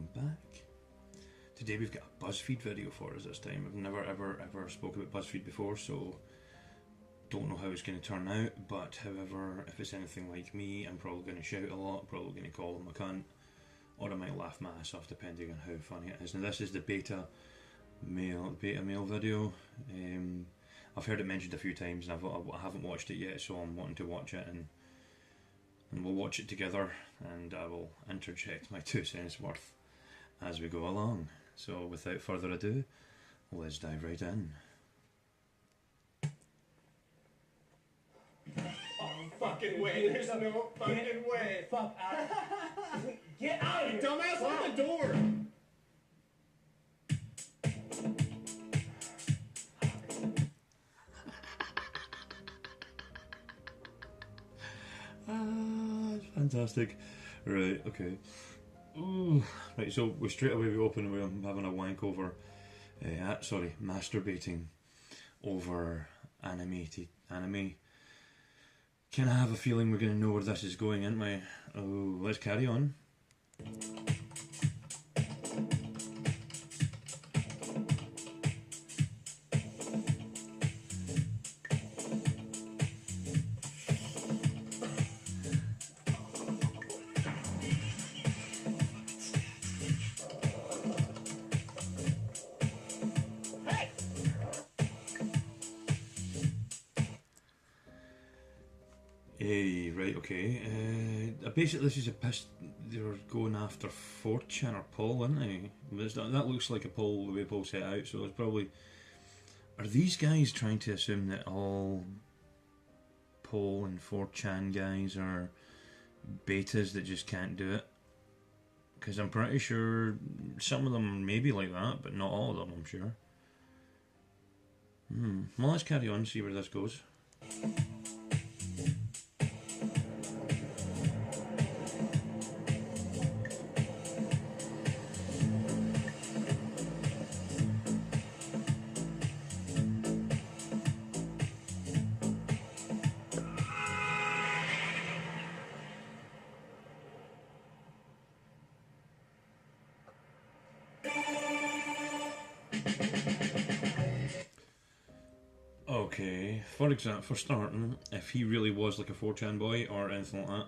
welcome back. Today we've got a Buzzfeed video for us this time. I've never ever spoke about Buzzfeed before, so don't know how it's going to turn out, but however, if it's anything like me, I'm probably going to shout a lot, probably going to call them a cunt, or I might laugh my ass off depending on how funny it is. Now this is the beta male video. I've heard it mentioned a few times and I haven't watched it yet, so I'm wanting to watch it, and we'll watch it together, and I will interject my 2 cents worth as we go along. So without further ado, let's dive right in. Oh, fucking way, there's no fucking way. Fuck out. Get out of here. Dumbass, open the door. Fantastic. Right, okay. Ooh. Right, so straight away we open with him having a wank over, masturbating over animated anime. Can I have a feeling we're going to know where this is going, ain't we? Oh, let's carry on. Right, okay. Basically, this is a piss. They're going after 4chan or Paul, aren't they? That looks like a poll, the way Paul set out, so it's probably... Are these guys trying to assume that all Paul and 4chan guys are betas that just can't do it? Because I'm pretty sure some of them may be like that, but not all of them, I'm sure. Well, let's carry on and see where this goes. Okay, for starting, if he really was like a 4chan boy or anything like that,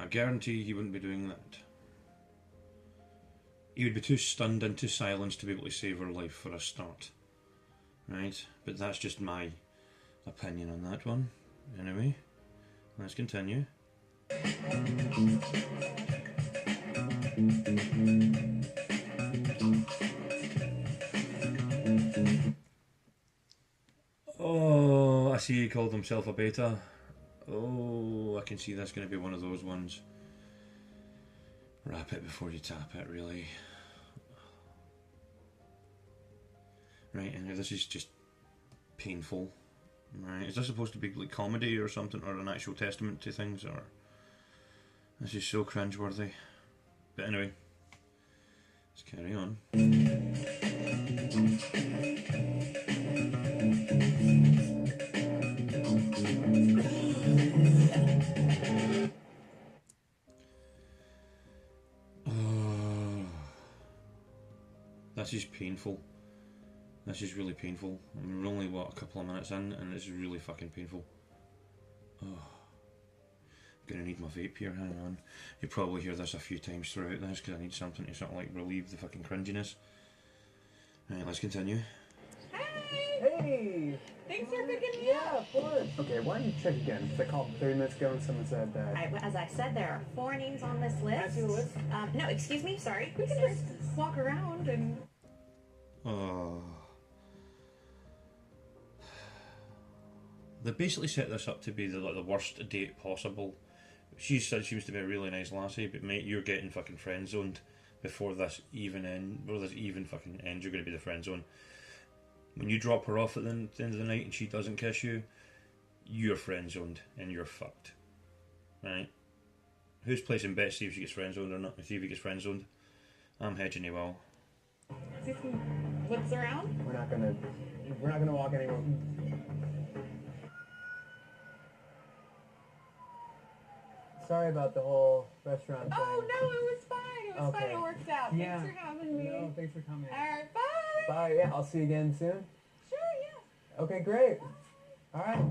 I guarantee he wouldn't be doing that. He would be too stunned into silence to be able to save her life for a start. Right? But that's just my opinion on that one. Anyway, let's continue. Oh, I see he called himself a beta. Oh, I can see that's going to be one of those ones. Wrap it before you tap it, really. Right, and this is just painful. Right, is this supposed to be like comedy or something, or an actual testament to things, or... This is so cringeworthy. But anyway, let's carry on. This is painful. This is really painful. We're only, what, a couple of minutes in, and this is really fucking painful. Oh. I'm gonna need my vape here, hang on. You'll probably hear this a few times throughout this, because I need something to sort of like relieve the fucking cringiness. Right, let's continue. Hey! Hey! Thanks for picking me Yeah, up. of course. Okay, why don't you check again? Because I called 30 minutes ago and someone said that... As I said, there are 4 names on this list. Can I see the list? No, excuse me, sorry. We can just walk around and... Oh. They basically set this up to be the worst date possible. She said she was to be a really nice lassie, but mate, you're getting fucking friend zoned before this even fucking ends. You're going to be the friend zone. When you drop her off at the end of the night and she doesn't kiss you, you're friend zoned and you're fucked. Right? Who's placing bets to see if she gets friend zoned or not? See if he gets friend zoned. I'm hedging you well. See some what's around? We're not gonna walk anywhere. Sorry about the whole restaurant thing. Oh no, it was fine. It was fun. It worked out. Yeah. Thanks for having me. No, thanks for coming. All right, bye. Bye. Yeah, I'll see you again soon. Sure, yeah. Okay, great. All right.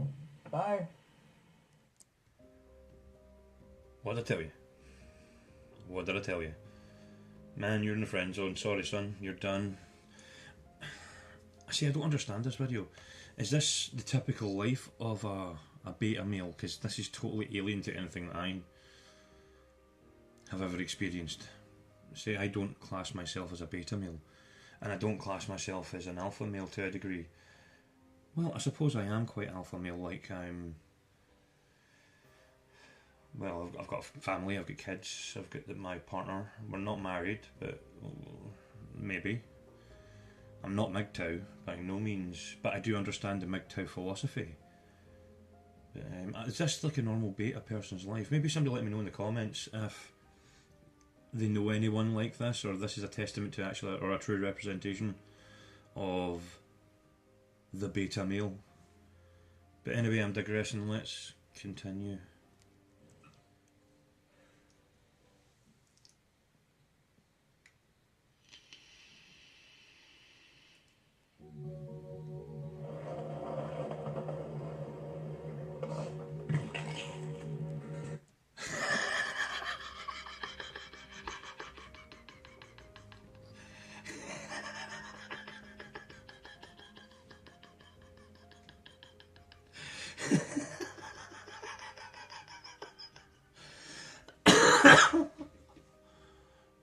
Bye. What did I tell you? What did I tell you? Man, you're in the friend zone. Sorry, son. You're done. See, I don't understand this video. Is this the typical life of a beta male? Because this is totally alien to anything that I have ever experienced. See, I don't class myself as a beta male. And I don't class myself as an alpha male to a degree. Well, I suppose I am quite alpha male. Like, well, I've got a family, I've got kids, I've got my partner. We're not married, but maybe. I'm not MGTOW by no means, but I do understand the MGTOW philosophy. Is this like a normal beta person's life? Maybe somebody let me know in the comments if they know anyone like this, or this is a testament to actually, or a true representation of the beta male. But anyway, I'm digressing, let's continue.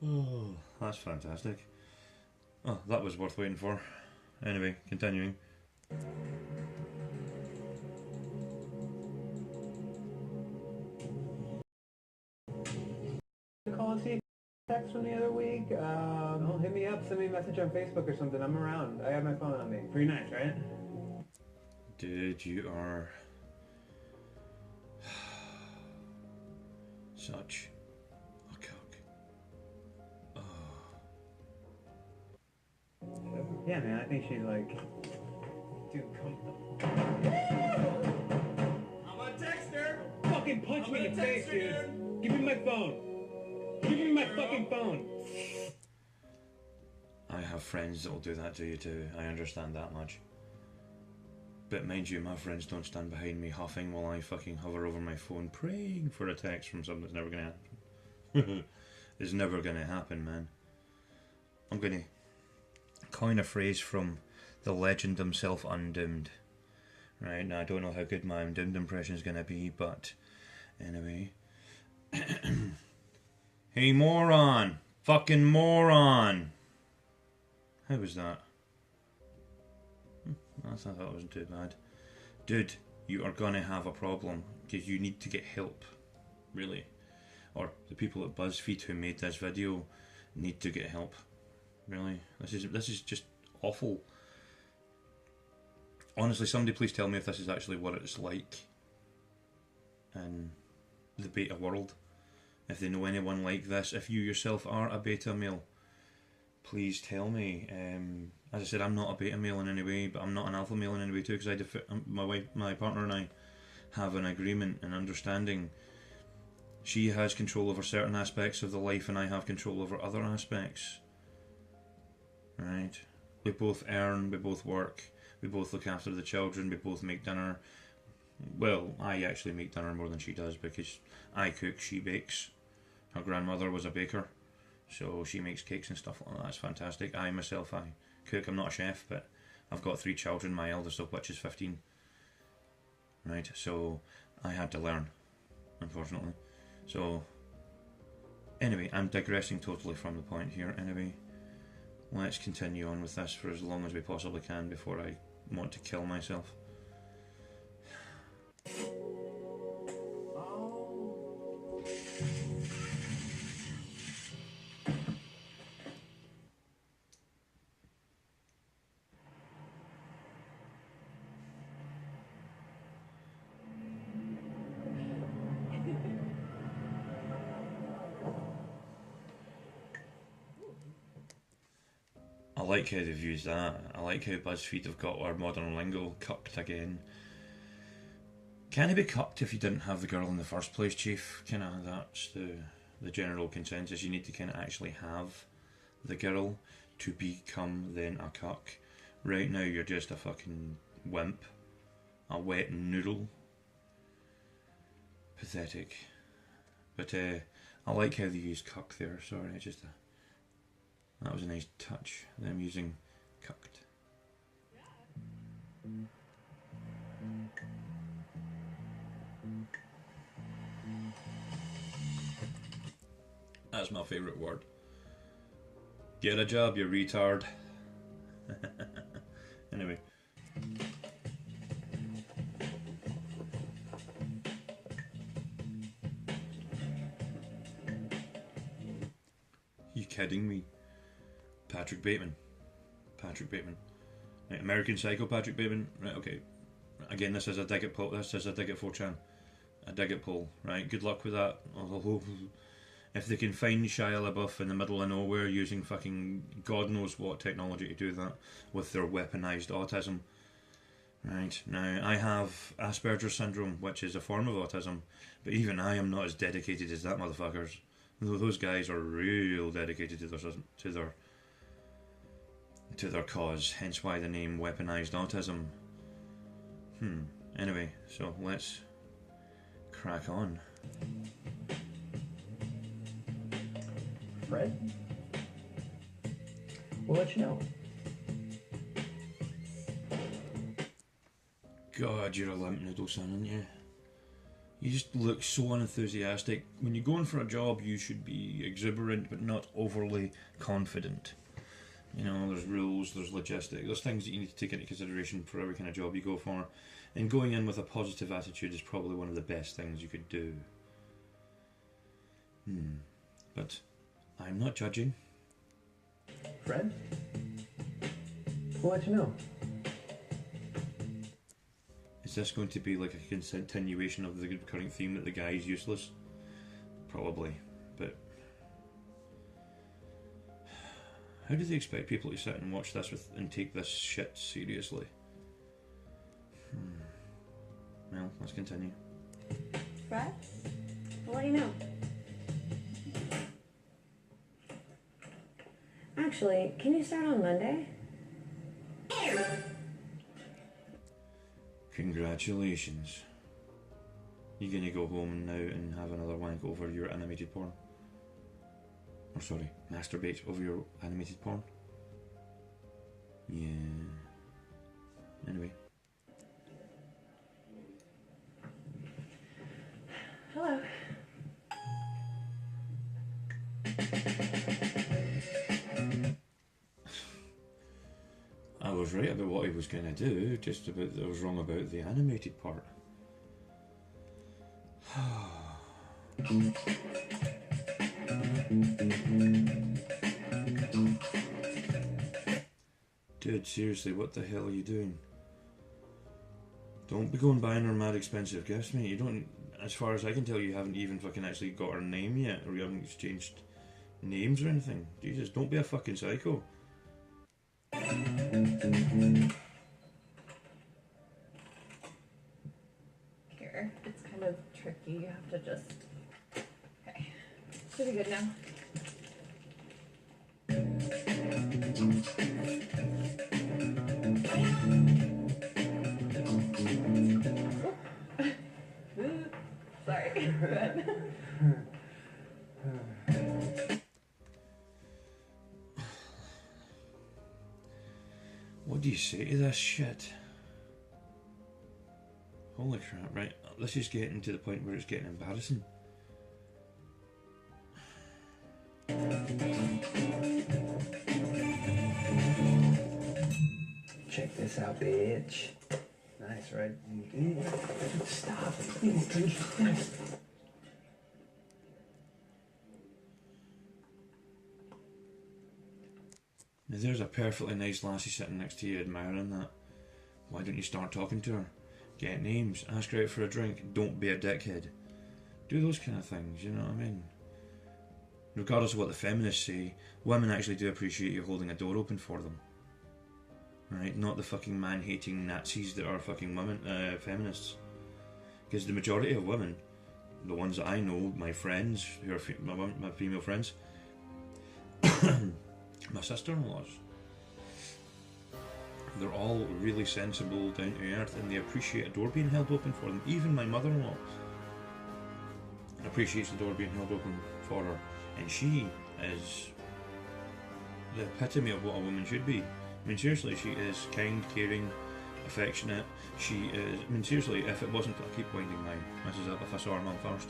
Oh, that's fantastic. Oh, that was worth waiting for. Anyway, continuing. Call and see text from the other week. Hit me up, send me a message on Facebook or something. I'm around. I have my phone on me. Pretty nice, right? Dude, you are such a cock. Yeah, man, I think she's like... Dude, come I'm gonna text her. fucking punch me in the face, dude. Give me my phone. Give me my fucking phone. I have friends that will do that to you too. I understand that much. But mind you, my friends don't stand behind me huffing while I fucking hover over my phone praying for a text from someone that's never gonna happen. It's never gonna happen, man. I'm gonna coin a phrase from the legend himself, Undoomed. Right, now I don't know how good my Undoomed impression is gonna be, but anyway. Hey moron! Fucking moron! How was that? I thought that wasn't too bad. Dude, you are gonna have a problem because you need to get help, really. Or the people at Buzzfeed who made this video need to get help. Really, this is just awful. Honestly, somebody please tell me if this is actually what it's like in the beta world. If they know anyone like this, if you yourself are a beta male, please tell me. As I said, I'm not a beta male in any way, but I'm not an alpha male in any way too, because my partner and I have an agreement and understanding. She has control over certain aspects of the life, and I have control over other aspects. Right? We both earn, we both work, we both look after the children, we both make dinner. Well, I actually make dinner more than she does because I cook, she bakes. Her grandmother was a baker, so she makes cakes and stuff like that. That's fantastic. I myself, I cook. I'm not a chef, but I've got 3 children, my eldest of which is 15. Right, so I had to learn, unfortunately. So, anyway, I'm digressing totally from the point here. Anyway, let's continue on with this for as long as we possibly can before I want to kill myself. I like how they've used that. I like how Buzzfeed have got our modern lingo cucked again. Can he be cucked if you didn't have the girl in the first place, Chief? Kinda, the general consensus. You need to kind of actually have the girl to become then a cuck. Right now you're just a fucking wimp, a wet noodle. Pathetic. But I like how they use cuck there. Sorry, that was a nice touch. Them using cucked. That's my favourite word. Get a job, you retard. Anyway. You kidding me? Patrick Bateman. Right, American Psycho Patrick Bateman. Right, okay. Again, this is a dig at Paul. This is a dig at 4chan. A dig at Paul. Right, good luck with that. If they can find Shia LaBeouf in the middle of nowhere using fucking God knows what technology to do that with their weaponized autism. Right, now I have Asperger's syndrome, which is a form of autism, but even I am not as dedicated as that motherfuckers. Those guys are real dedicated to their cause, hence why the name weaponized autism. Anyway, so let's crack on. Fred? We'll let you know. God, you're a limp noodle, son, aren't you? You just look so unenthusiastic. When you're going for a job, you should be exuberant, but not overly confident. You know, there's rules, there's logistics, there's things that you need to take into consideration for every kind of job you go for. And going in with a positive attitude is probably one of the best things you could do. But I'm not judging. Fred? We'll let you know. Is this going to be like a continuation of the current theme that the guy is useless? Probably, but how do they expect people to sit and watch this and take this shit seriously? Well, let's continue. Fred? I'll let you know. Actually, can you start on Monday? Congratulations. You gonna go home now and have another wank over your animated porn? Or sorry, masturbate over your animated porn? Yeah. Anyway. Hello. I was right about what he was going to do, just about I was wrong about the animated part. Dude, seriously, what the hell are you doing? Don't be going buying her mad expensive gifts, mate. You don't, as far as I can tell, you haven't even fucking actually got her name yet, or you haven't exchanged names or anything. Jesus, don't be a fucking psycho. Here, it's kind of tricky. You have to just... Okay. Should be good now. Sorry. Good. What do you say to this shit? Holy crap, right, this is getting to the point where it's getting embarrassing. Check this out, bitch. Nice, right? Stop. Now there's a perfectly nice lassie sitting next to you admiring that. Why don't you start talking to her? Get names, ask her out for a drink, don't be a dickhead. Do those kind of things, you know what I mean? Regardless of what the feminists say, women actually do appreciate you holding a door open for them. Right? Not the fucking man-hating Nazis that are fucking women, feminists. Because the majority of women the ones that I know, my friends, who are my female friends, my sister-in-laws, they're all really sensible, down to earth, and they appreciate a door being held open for them. Even my mother-in-law appreciates the door being held open for her, and she is the epitome of what a woman should be. I mean, seriously, she is kind, caring, affectionate. She is, I mean, seriously, if it wasn't, I keep winding my missus up if I saw her mum first.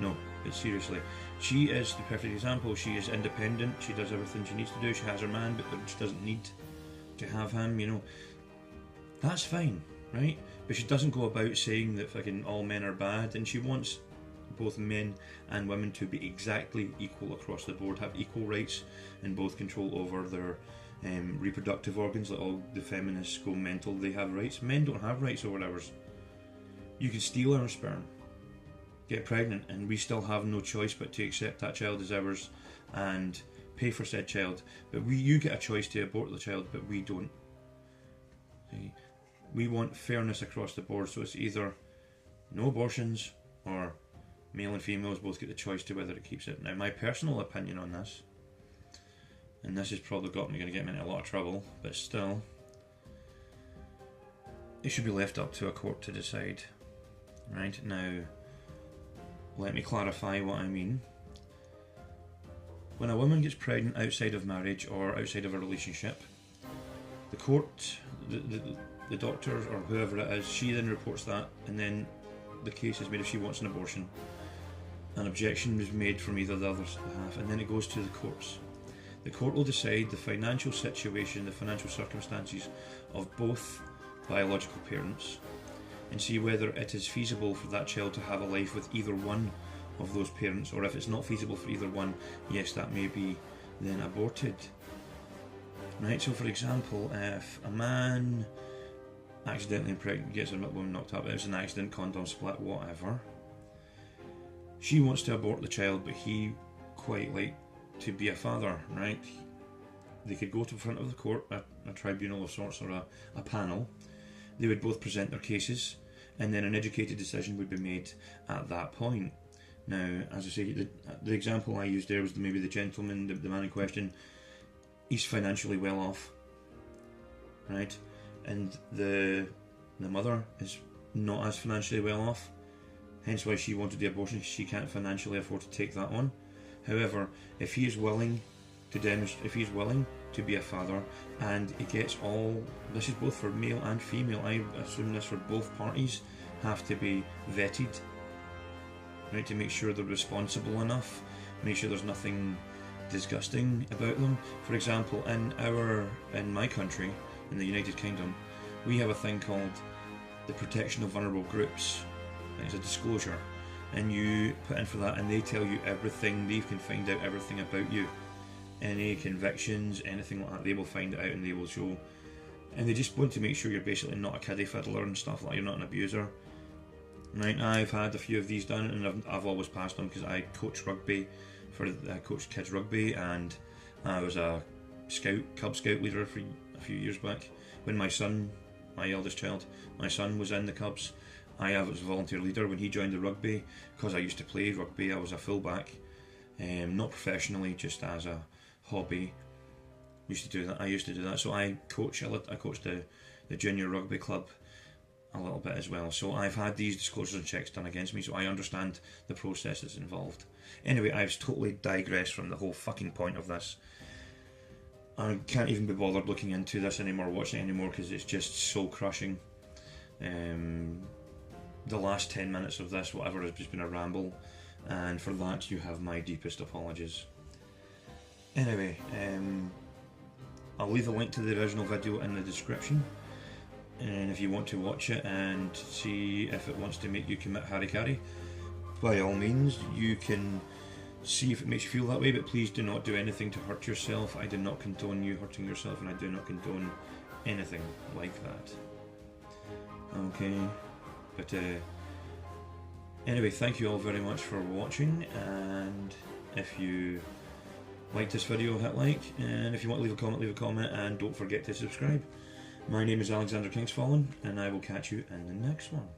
No, but seriously, she is the perfect example. She is independent, she does everything she needs to do, she has her man, but she doesn't need to have him, you know. That's fine, right? But she doesn't go about saying that fucking all men are bad, and she wants both men and women to be exactly equal across the board, have equal rights, and both control over their reproductive organs. Like all the feminists go mental, they have rights. Men don't have rights over ours. You can steal our sperm, get pregnant, and we still have no choice but to accept that child as ours and pay for said child. But you get a choice to abort the child, but we don't. See? We want fairness across the board, so it's either no abortions or male and females both get the choice to whether it keeps it. Now, my personal opinion on this, and this has probably going to get me into a lot of trouble, but still, it should be left up to a court to decide. Right? Now, let me clarify what I mean. When a woman gets pregnant outside of marriage or outside of a relationship, the court, the doctor or whoever it is, she then reports that, and then the case is made if she wants an abortion. An objection is made from either the other half, and then it goes to the courts. The court will decide the financial situation, the financial circumstances of both biological parents, and see whether it is feasible for that child to have a life with either one of those parents, or if it's not feasible for either one, yes, that may be then aborted. Right, so for example, if a man accidentally gets a woman knocked up, it was an accident, condom split, whatever, she wants to abort the child, but he quite like to be a father, right? They could go to the front of the court, a tribunal of sorts, or a panel. They would both present their cases, and then an educated decision would be made at that point. Now, as I say, the example I used there was maybe the gentleman, the man in question, he's financially well off, right? And the mother is not as financially well off, hence why she wanted the abortion. She can't financially afford to take that on. However, if he is willing to demonstrate, if he's willing to be a father, and he gets all, this is both for male and female, I assume this for both parties, have to be vetted, right, to make sure they're responsible enough, make sure there's nothing disgusting about them. For example, in my country, in the United Kingdom, we have a thing called the Protection of Vulnerable Groups. It's a disclosure, and you put in for that, and they tell you everything. They can find out everything about you, any convictions, anything like that. They will find it out, and they will show. And they just want to make sure you're basically not a kiddie fiddler and stuff like that. You're not an abuser. Right? I've had a few of these done, and I've always passed them because I coach rugby. I coached kids rugby, and I was a Cub Scout leader for a few years back. When my son, my eldest child, my son was in the Cubs, I was a volunteer leader when he joined the rugby. Because I used to play rugby, I was a fullback, not professionally, just as a hobby. I used to do that. So I coached the junior rugby club a little bit as well. So I've had these disclosures and checks done against me, so I understand the process that's involved. Anyway, I've totally digressed from the whole fucking point of this. I can't even be bothered looking into this anymore, watching it anymore, because it's just soul crushing. The last 10 minutes of this, whatever, has just been a ramble, and for that you have my deepest apologies. Anyway, I'll leave a link to the original video in the description, and if you want to watch it and see if it wants to make you commit harikari, by all means you can see if it makes you feel that way, but please do not do anything to hurt yourself. I do not condone you hurting yourself, and I do not condone anything like that. Okay, but anyway, thank you all very much for watching, and if you like this video, hit like, and if you want to leave a comment, and don't forget to subscribe. My name is Alexander Kingsfallen, and I will catch you in the next one.